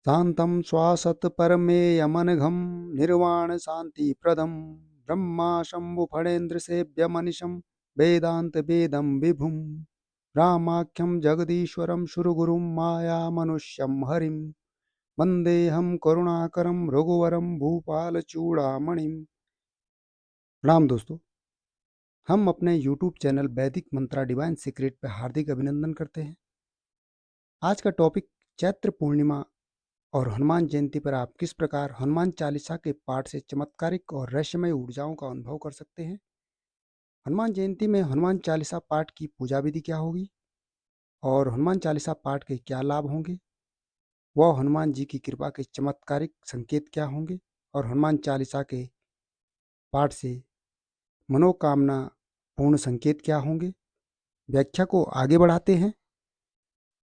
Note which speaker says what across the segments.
Speaker 1: शान्तं श्वासतपरमेयमनघं निर्वाणशान्तिप्रदं ब्रह्मा शम्भुफणेन्द्रसेव्यमनिशं वेदान्तवेदं विभुं रामाख्यं जगदीश्वरं सुरगुरुं मायामनुष्यं हरिं वन्देऽहं करुणाकरं रघुवरं भूपालचूड़ामणिं। प्रणाम दोस्तों। हम अपने YouTube चैनल वैदिक मंत्रा डिवाइन सीक्रेट पे हार्दिक अभिनंदन करते हैं। आज का टॉपिक चैत्र पूर्णिमा और हनुमान जयंती पर आप किस प्रकार हनुमान चालीसा के पाठ से चमत्कारिक और रहस्यमय ऊर्जाओं का अनुभव कर सकते हैं। हनुमान जयंती में हनुमान चालीसा पाठ की पूजा विधि क्या होगी और हनुमान चालीसा पाठ के क्या लाभ होंगे, वह हनुमान जी की कृपा के चमत्कारिक संकेत क्या होंगे और हनुमान चालीसा के पाठ से मनोकामना पूर्ण संकेत क्या होंगे। व्याख्या को आगे बढ़ाते हैं।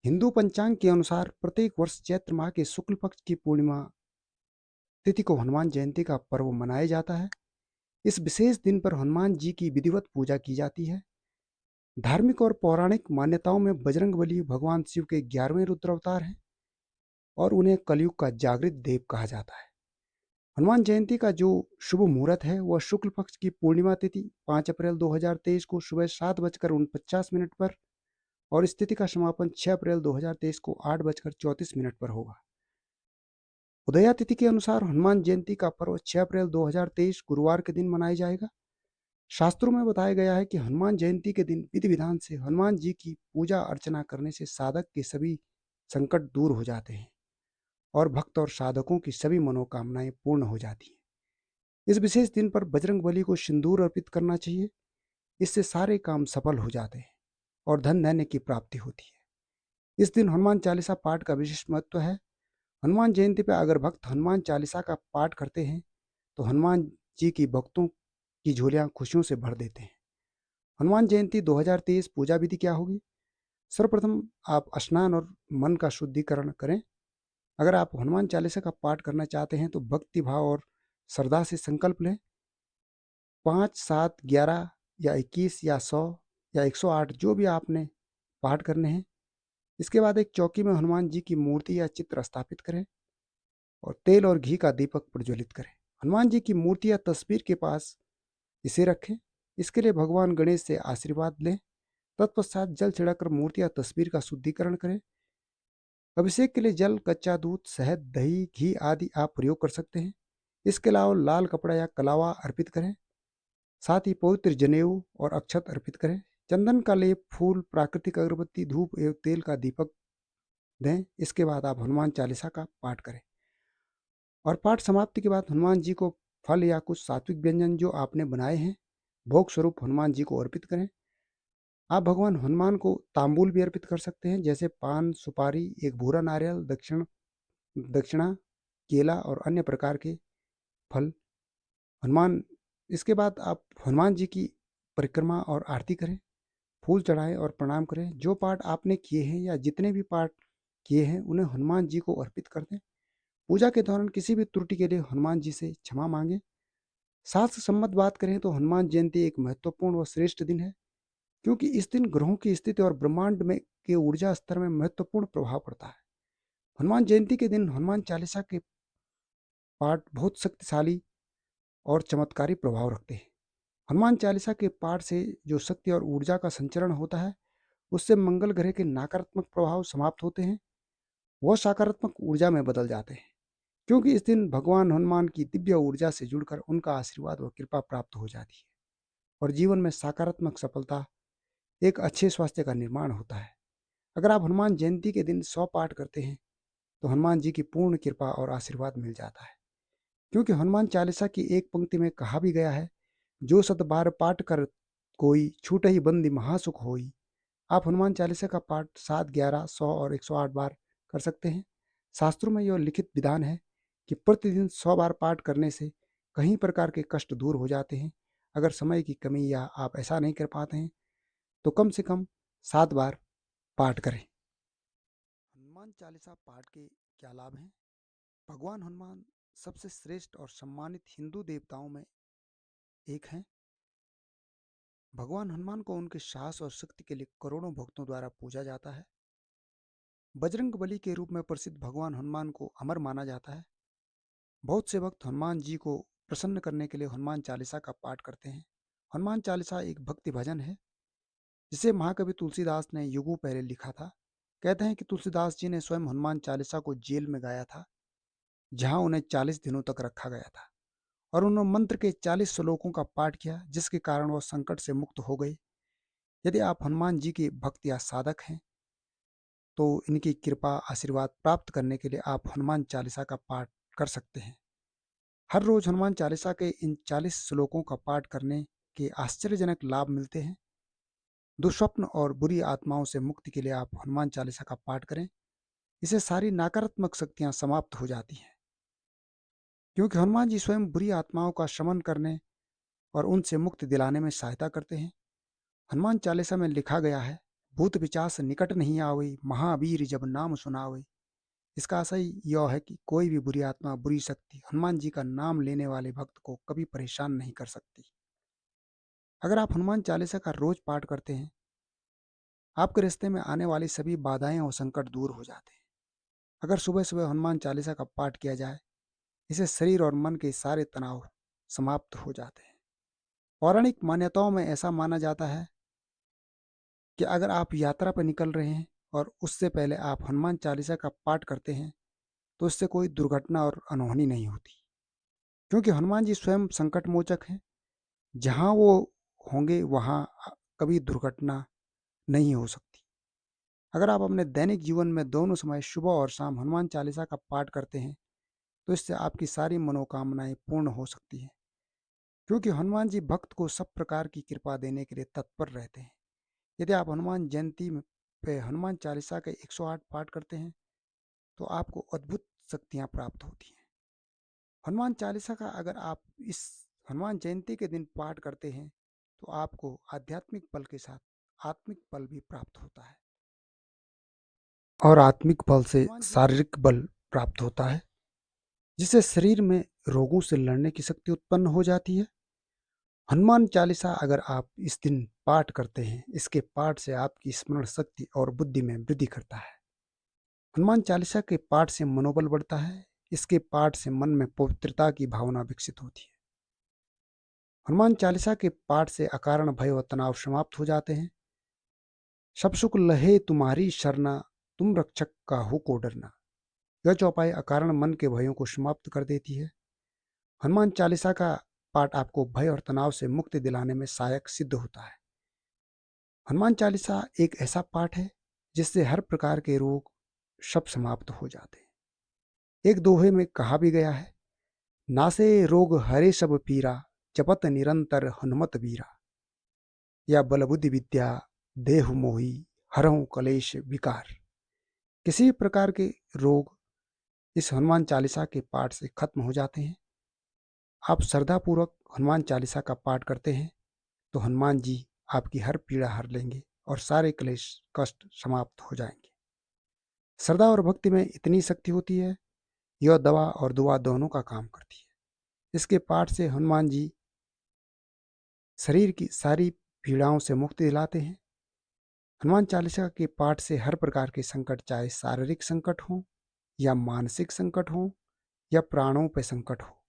Speaker 1: हिंदू पंचांग के अनुसार प्रत्येक वर्ष चैत्र माह के शुक्ल पक्ष की पूर्णिमा तिथि को हनुमान जयंती का पर्व मनाया जाता है। इस विशेष दिन पर हनुमान जी की विधिवत पूजा की जाती है। धार्मिक और पौराणिक मान्यताओं में बजरंगबली भगवान शिव के 11वें रुद्र अवतार हैं और उन्हें कलयुग का जागृत देव कहा जाता है। हनुमान जयंती का जो शुभ मुहूर्त है वह शुक्ल पक्ष की पूर्णिमा तिथि 5 अप्रैल 2023 को सुबह 7:49 पर और इस तिथि का समापन 6 अप्रैल 2023 को 8:34 पर होगा। उदया तिथि के अनुसार हनुमान जयंती का पर्व 6 अप्रैल 2023 गुरुवार के दिन मनाया जाएगा। शास्त्रों में बताया गया है कि हनुमान जयंती के दिन विधि विधान से हनुमान जी की पूजा अर्चना करने से साधक के सभी संकट दूर हो जाते हैं और भक्त और साधकों की सभी मनोकामनाएं पूर्ण हो जाती हैं। इस विशेष दिन पर बजरंग बली को सिंदूर अर्पित करना चाहिए। इससे सारे काम सफल हो जाते हैं और धन धान्य की प्राप्ति होती है। इस दिन हनुमान चालीसा पाठ का विशिष्ट महत्व है। हनुमान जयंती पर अगर भक्त हनुमान चालीसा का पाठ करते हैं तो हनुमान जी की भक्तों की झोलियां खुशियों से भर देते हैं। हनुमान जयंती 2023 पूजा विधि क्या होगी। सर्वप्रथम आप स्नान और मन का शुद्धिकरण करें। अगर आप हनुमान चालीसा का पाठ करना चाहते हैं तो भक्ति भाव और श्रद्धा से संकल्प लें। 5, 7, 11 या 21 या 100 या 108 जो भी आपने पाठ करने हैं। इसके बाद एक चौकी में हनुमान जी की मूर्ति या चित्र स्थापित करें और तेल और घी का दीपक प्रज्वलित करें। हनुमान जी की मूर्ति या तस्वीर के पास इसे रखें। इसके लिए भगवान गणेश से आशीर्वाद लें। तत्पश्चात जल छिड़ककर मूर्ति या तस्वीर का शुद्धिकरण करें। अभिषेक के लिए जल, कच्चा दूध, शहद, दही, घी आदि आप प्रयोग कर सकते हैं। इसके अलावा लाल कपड़ा या कलावा अर्पित करें। साथ ही पवित्र जनेऊ और अक्षत अर्पित करें। चंदन का लेप, फूल, प्राकृतिक अगरबत्ती, धूप एवं तेल का दीपक दें। इसके बाद आप हनुमान चालीसा का पाठ करें और पाठ समाप्ति के बाद हनुमान जी को फल या कुछ सात्विक व्यंजन जो आपने बनाए हैं भोग स्वरूप हनुमान जी को अर्पित करें। आप भगवान हनुमान को तांबूल भी अर्पित कर सकते हैं, जैसे पान, सुपारी, एक भूरा नारियल, दक्षिणा, केला और अन्य प्रकार के फल। हनुमान इसके बाद आप हनुमान जी की परिक्रमा और आरती करें, फूल चढ़ाएं और प्रणाम करें। जो पाठ आपने किए हैं या जितने भी पाठ किए हैं उन्हें हनुमान जी को अर्पित कर दें। पूजा के दौरान किसी भी त्रुटि के लिए हनुमान जी से क्षमा मांगे। शास्त्र सम्मत बात करें तो हनुमान जयंती एक महत्वपूर्ण व श्रेष्ठ दिन है, क्योंकि इस दिन ग्रहों की स्थिति और ब्रह्मांड में के ऊर्जा स्तर में महत्वपूर्ण प्रभाव पड़ता है। हनुमान जयंती के दिन हनुमान चालीसा के पाठ बहुत शक्तिशाली और चमत्कारी प्रभाव रखते हैं। हनुमान चालीसा के पाठ से जो शक्ति और ऊर्जा का संचरण होता है उससे मंगल ग्रह के नकारात्मक प्रभाव समाप्त होते हैं, वह सकारात्मक ऊर्जा में बदल जाते हैं। क्योंकि इस दिन भगवान हनुमान की दिव्य ऊर्जा से जुड़कर उनका आशीर्वाद व कृपा प्राप्त हो जाती है और जीवन में सकारात्मक सफलता, एक अच्छे स्वास्थ्य का निर्माण होता है। अगर आप हनुमान जयंती के दिन 100 पाठ करते हैं तो हनुमान जी की पूर्ण कृपा और आशीर्वाद मिल जाता है। क्योंकि हनुमान चालीसा की एक पंक्ति में कहा भी गया है, जो सत बार पाठ कर कोई छूट ही बंदी महासुख होई। आप हनुमान चालीसा का पाठ 7, 11, 100 और 108 बार कर सकते हैं। शास्त्रों में यह लिखित विधान है कि प्रतिदिन 100 बार पाठ करने से कई प्रकार के कष्ट दूर हो जाते हैं। अगर समय की कमी या आप ऐसा नहीं कर पाते हैं तो कम से कम 7 बार पाठ करें। हनुमान चालीसा पाठ के क्या लाभ हैं। भगवान हनुमान सबसे श्रेष्ठ और सम्मानित हिंदू देवताओं में एक हैं। भगवान हनुमान को उनके साहस और शक्ति के लिए करोड़ों भक्तों द्वारा पूजा जाता है। बजरंग बली के रूप में प्रसिद्ध भगवान हनुमान को अमर माना जाता है। बहुत से भक्त हनुमान जी को प्रसन्न करने के लिए हनुमान चालीसा का पाठ करते हैं। हनुमान चालीसा एक भक्ति भजन है जिसे महाकवि तुलसीदास ने युगों पहले लिखा था। कहते हैं कि तुलसीदास जी ने स्वयं हनुमान चालीसा को जेल में गाया था, जहां उन्हें 40 दिनों तक रखा गया था, और उन्होंने मंत्र के 40 श्लोकों का पाठ किया, जिसके कारण वो संकट से मुक्त हो गए। यदि आप हनुमान जी के भक्त या साधक हैं, तो इनकी कृपा आशीर्वाद प्राप्त करने के लिए आप हनुमान चालीसा का पाठ कर सकते हैं। हर रोज हनुमान चालीसा के इन 40 श्लोकों का पाठ करने के आश्चर्यजनक लाभ मिलते हैं। दुःस्वप्न और बुरी आत्माओं से मुक्ति के लिए आप हनुमान चालीसा का पाठ करें। इससे सारी नकारात्मक शक्तियां समाप्त हो जाती हैं, क्योंकि हनुमान जी स्वयं बुरी आत्माओं का शमन करने और उनसे मुक्ति दिलाने में सहायता करते हैं। हनुमान चालीसा में लिखा गया है, भूत पिचास निकट नहीं आवे, महावीर जब नाम सुनावे। इसका आशय यह है कि कोई भी बुरी आत्मा, बुरी शक्ति हनुमान जी का नाम लेने वाले भक्त को कभी परेशान नहीं कर सकती। अगर आप हनुमान चालीसा का रोज पाठ करते हैं, आपके रास्ते में आने वाली सभी बाधाएं और संकट दूर हो जाते हैं। अगर सुबह सुबह हनुमान चालीसा का पाठ किया जाए, इससे शरीर और मन के सारे तनाव समाप्त हो जाते हैं। पौराणिक मान्यताओं में ऐसा माना जाता है कि अगर आप यात्रा पर निकल रहे हैं और उससे पहले आप हनुमान चालीसा का पाठ करते हैं, तो इससे कोई दुर्घटना और अनहोनी नहीं होती, क्योंकि हनुमान जी स्वयं संकट मोचक हैं। जहाँ वो होंगे वहाँ कभी दुर्घटना नहीं हो सकती। अगर आप अपने दैनिक जीवन में दोनों समय सुबह और शाम हनुमान चालीसा का पाठ करते हैं, तो इससे आपकी सारी मनोकामनाएं पूर्ण हो सकती हैं, क्योंकि हनुमान जी भक्त को सब प्रकार की कृपा देने के लिए तत्पर रहते हैं। यदि आप हनुमान जयंती पे हनुमान चालीसा के 108 पाठ करते हैं, तो आपको अद्भुत शक्तियां प्राप्त होती हैं। हनुमान चालीसा का अगर आप इस हनुमान जयंती के दिन पाठ करते हैं, तो आपको आध्यात्मिक बल के साथ आत्मिक बल भी प्राप्त होता है, और आत्मिक बल से शारीरिक बल प्राप्त होता है, जिससे शरीर में रोगों से लड़ने की शक्ति उत्पन्न हो जाती है। हनुमान चालीसा अगर आप इस दिन पाठ करते हैं, इसके पाठ से आपकी स्मरण शक्ति और बुद्धि में वृद्धि करता है। हनुमान चालीसा के पाठ से मनोबल बढ़ता है। इसके पाठ से मन में पवित्रता की भावना विकसित होती है। हनुमान चालीसा के पाठ से अकारण भय और तनाव समाप्त हो जाते हैं। सब सुख लहे तुम्हारी शरणा, तुम रक्षक का हो को डरना। यह चौपाई अकारण मन के भयों को समाप्त कर देती है। हनुमान चालीसा का पाठ आपको भय और तनाव से मुक्ति दिलाने में सहायक सिद्ध होता है। हनुमान चालीसा एक ऐसा पाठ है जिससे हर प्रकार के रोग सब समाप्त हो जाते हैं। एक दोहे में कहा भी गया है, नासे रोग हरे सब पीरा, जपत निरंतर हनुमत बीरा। या बलबुद्धि विद्या देहु मोही, हरहु कलेश विकार। किसी प्रकार के रोग इस हनुमान चालीसा के पाठ से खत्म हो जाते हैं। आप श्रद्धापूर्वक हनुमान चालीसा का पाठ करते हैं, तो हनुमान जी आपकी हर पीड़ा हर लेंगे और सारे क्लेश कष्ट समाप्त हो जाएंगे। श्रद्धा और भक्ति में इतनी शक्ति होती है, यह दवा और दुआ दोनों का काम करती है। इसके पाठ से हनुमान जी शरीर की सारी पीड़ाओं से मुक्ति दिलाते हैं। हनुमान चालीसा के पाठ से हर प्रकार के संकट, चाहे शारीरिक संकट हो या मानसिक संकट हो या प्राणों पे संकट हो,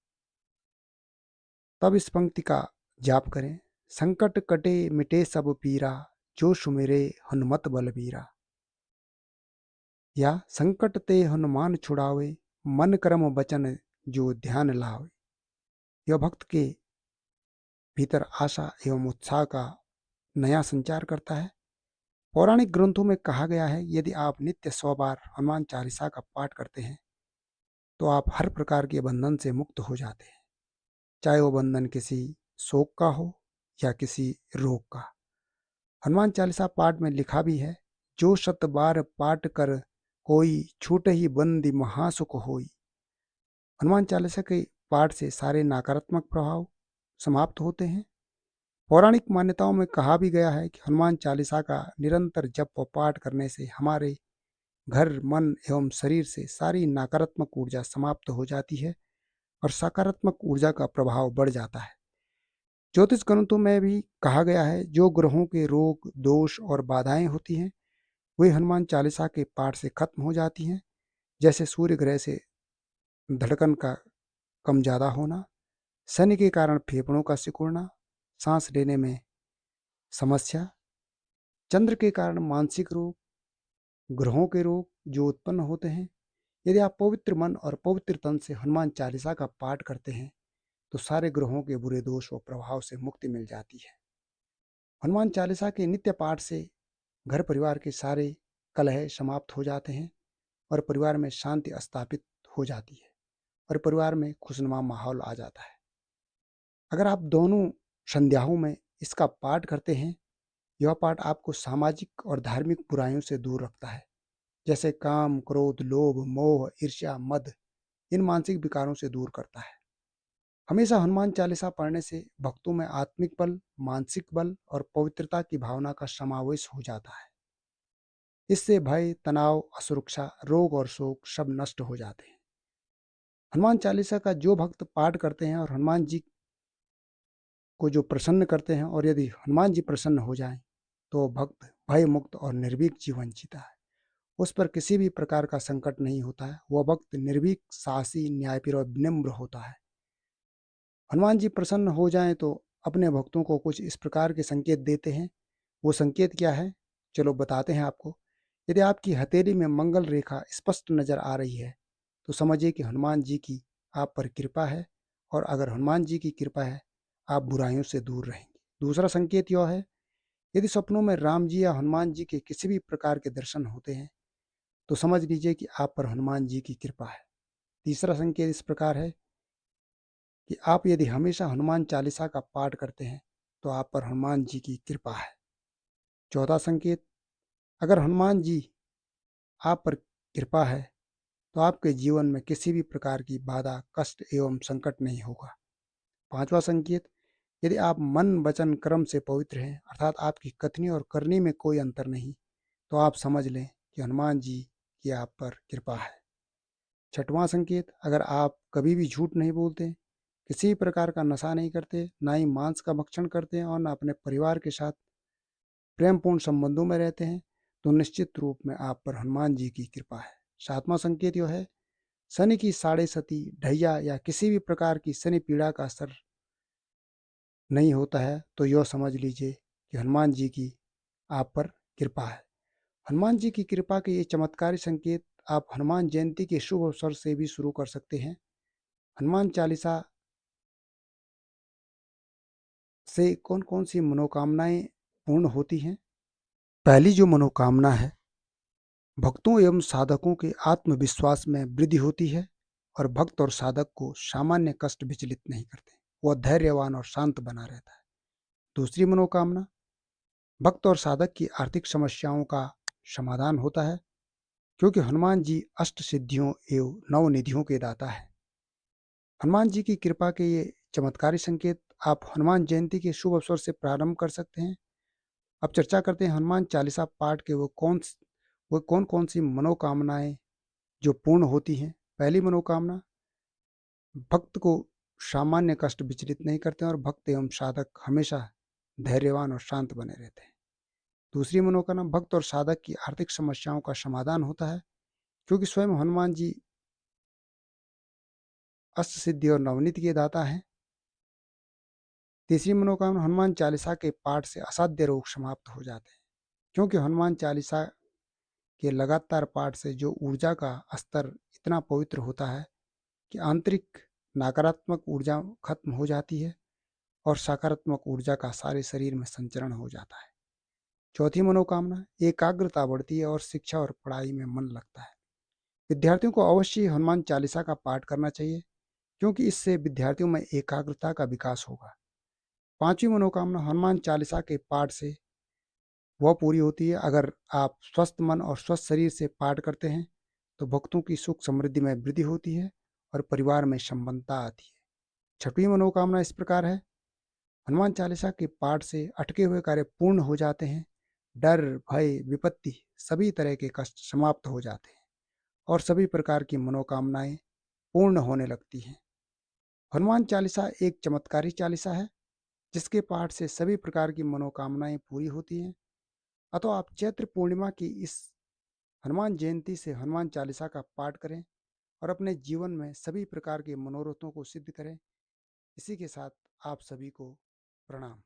Speaker 1: तब इस पंक्ति का जाप करें। संकट कटे मिटे सब पीरा, जो सुमिरे हनुमत बलबीरा। या संकट ते हनुमान छुड़ावे, मन कर्म वचन जो ध्यान लावे। यह भक्त के भीतर आशा एवं उत्साह का नया संचार करता है। पौराणिक ग्रंथों में कहा गया है, यदि आप नित्य 100 बार हनुमान चालीसा का पाठ करते हैं, तो आप हर प्रकार के बंधन से मुक्त हो जाते हैं, चाहे वो बंधन किसी शोक का हो या किसी रोग का। हनुमान चालीसा पाठ में लिखा भी है, जो 100 बार पाठ कर कोई, छूट ही बंदी महासुख होई। हनुमान चालीसा के पाठ से सारे नकारात्मक प्रभाव समाप्त होते हैं। पौराणिक मान्यताओं में कहा भी गया है कि हनुमान चालीसा का निरंतर जप व पाठ करने से हमारे घर, मन एवं शरीर से सारी नकारात्मक ऊर्जा समाप्त हो जाती है और सकारात्मक ऊर्जा का प्रभाव बढ़ जाता है। ज्योतिष ग्रंथों में भी कहा गया है, जो ग्रहों के रोग, दोष और बाधाएं होती हैं, वे हनुमान चालीसा के पाठ से खत्म हो जाती हैं, जैसे सूर्य ग्रह से धड़कन का कम ज़्यादा होना, शनि के कारण फेफड़ों का सिकुड़ना, सांस लेने में समस्या, चंद्र के कारण मानसिक रोग, ग्रहों के रोग जो उत्पन्न होते हैं। यदि आप पवित्र मन और पवित्र तन से हनुमान चालीसा का पाठ करते हैं तो सारे ग्रहों के बुरे दोष व प्रभाव से मुक्ति मिल जाती है। हनुमान चालीसा के नित्य पाठ से घर परिवार के सारे कलह समाप्त हो जाते हैं और परिवार में शांति स्थापित हो जाती है और परिवार में खुशनुमा माहौल आ जाता है। अगर आप दोनों संध्याओं में इसका पाठ करते हैं, यह पाठ आपको सामाजिक और धार्मिक बुराइयों से दूर रखता है, जैसे काम, क्रोध, लोभ, मोह, ईर्ष्या, मद। इन मानसिक विकारों से दूर करता है। हमेशा हनुमान चालीसा पढ़ने से भक्तों में आत्मिक बल, मानसिक बल और पवित्रता की भावना का समावेश हो जाता है। इससे भय, तनाव, असुरक्षा, रोग और शोक सब नष्ट हो जाते हैं। हनुमान चालीसा का जो भक्त पाठ करते हैं और हनुमान जी को जो प्रसन्न करते हैं, और यदि हनुमान जी प्रसन्न हो जाएं, तो भक्त भय मुक्त और निर्भीक जीवन जीता है। उस पर किसी भी प्रकार का संकट नहीं होता है। वह भक्त निर्भीक, साहसी, न्यायप्रिय और विनम्र होता है। हनुमान जी प्रसन्न हो जाएं तो अपने भक्तों को कुछ इस प्रकार के संकेत देते हैं। वो संकेत क्या है, चलो बताते हैं आपको। यदि आपकी हथेली में मंगल रेखा स्पष्ट नजर आ रही है तो समझिए कि हनुमान जी की आप पर कृपा है, और अगर हनुमान जी की कृपा है आप बुराइयों से दूर रहेंगे। दूसरा संकेत यह है, यदि सपनों में राम जी या हनुमान जी के किसी भी प्रकार के दर्शन होते हैं तो समझ लीजिए कि आप पर हनुमान जी की कृपा है। तीसरा संकेत इस प्रकार है कि आप यदि हमेशा हनुमान चालीसा का पाठ करते हैं तो आप पर हनुमान जी की कृपा है। चौथा संकेत, अगर हनुमान जी आप पर कृपा है तो आपके जीवन में किसी भी प्रकार की बाधा, कष्ट एवं संकट नहीं होगा। पांचवा संकेत, यदि आप मन, वचन, कर्म से पवित्र हैं, अर्थात आपकी कथनी और करनी में कोई अंतर नहीं, तो आप समझ लें कि हनुमान जी की आप पर कृपा है। छठवां संकेत, अगर आप कभी भी झूठ नहीं बोलते, किसी भी प्रकार का नशा नहीं करते, ना ही मांस का भक्षण करते हैं और ना अपने परिवार के साथ प्रेमपूर्ण संबंधों में रहते हैं, तो निश्चित रूप में आप पर हनुमान जी की कृपा है। सातवां संकेत यह है, शनि की साढ़े सती, ढैया या किसी भी प्रकार की शनि पीड़ा का असर नहीं होता है, तो यह समझ लीजिए कि हनुमान जी की आप पर कृपा है। हनुमान जी की कृपा के ये चमत्कारी संकेत आप हनुमान जयंती के शुभ अवसर से भी शुरू कर सकते हैं। हनुमान चालीसा से कौन कौन सी मनोकामनाएं पूर्ण होती हैं? पहली जो मनोकामना है, भक्तों एवं साधकों के आत्मविश्वास में वृद्धि होती है और भक्त और साधक को सामान्य कष्ट विचलित नहीं करते। वह धैर्यवान और शांत बना रहता है। दूसरी मनोकामना, भक्त और साधक की आर्थिक समस्याओं का समाधान होता है, क्योंकि हनुमान जी अष्ट सिद्धियों एवं नव निधियों के दाता है। हनुमान जी की कृपा के ये चमत्कारी संकेत आप हनुमान जयंती के शुभ अवसर से प्रारंभ कर सकते हैं। अब चर्चा करते हैं हनुमान चालीसा पाठ के वो कौन कौन सी मनोकामनाएं जो पूर्ण होती हैं। पहली मनोकामना, भक्त को सामान्य कष्ट विचलित नहीं करते हैं और भक्त एवं साधक हमेशा धैर्यवान और शांत बने रहते हैं। दूसरी मनोकामना, भक्त और साधक की आर्थिक समस्याओं का समाधान होता है, क्योंकि स्वयं हनुमान जी अष्ट सिद्धि और नवनीत के दाता हैं। तीसरी मनोकामना, हनुमान चालीसा के पाठ से असाध्य रोग समाप्त हो जाते हैं, क्योंकि हनुमान चालीसा के लगातार पाठ से जो ऊर्जा का स्तर इतना पवित्र होता है कि आंतरिक नकारात्मक ऊर्जा खत्म हो जाती है और सकारात्मक ऊर्जा का सारे शरीर में संचरण हो जाता है। चौथी मनोकामना, एकाग्रता बढ़ती है और शिक्षा और पढ़ाई में मन लगता है। विद्यार्थियों को अवश्य हनुमान चालीसा का पाठ करना चाहिए, क्योंकि इससे विद्यार्थियों में एकाग्रता का विकास होगा। पांचवी मनोकामना, हनुमान चालीसा के पाठ से वह पूरी होती है। अगर आप स्वस्थ मन और स्वस्थ शरीर से पाठ करते हैं तो भक्तों की सुख समृद्धि में वृद्धि होती है और परिवार में संपन्नता आती है। छठवीं मनोकामना इस प्रकार है, हनुमान चालीसा के पाठ से अटके हुए कार्य पूर्ण हो जाते हैं। डर, भय, विपत्ति, सभी तरह के कष्ट समाप्त हो जाते हैं और सभी प्रकार की मनोकामनाएं पूर्ण होने लगती हैं। हनुमान चालीसा एक चमत्कारी चालीसा है, जिसके पाठ से सभी प्रकार की मनोकामनाएं पूरी होती हैं। तो आप चैत्र पूर्णिमा की इस हनुमान जयंती से हनुमान चालीसा का पाठ करें और अपने जीवन में सभी प्रकार के मनोरथों को सिद्ध करें। इसी के साथ आप सभी को प्रणाम।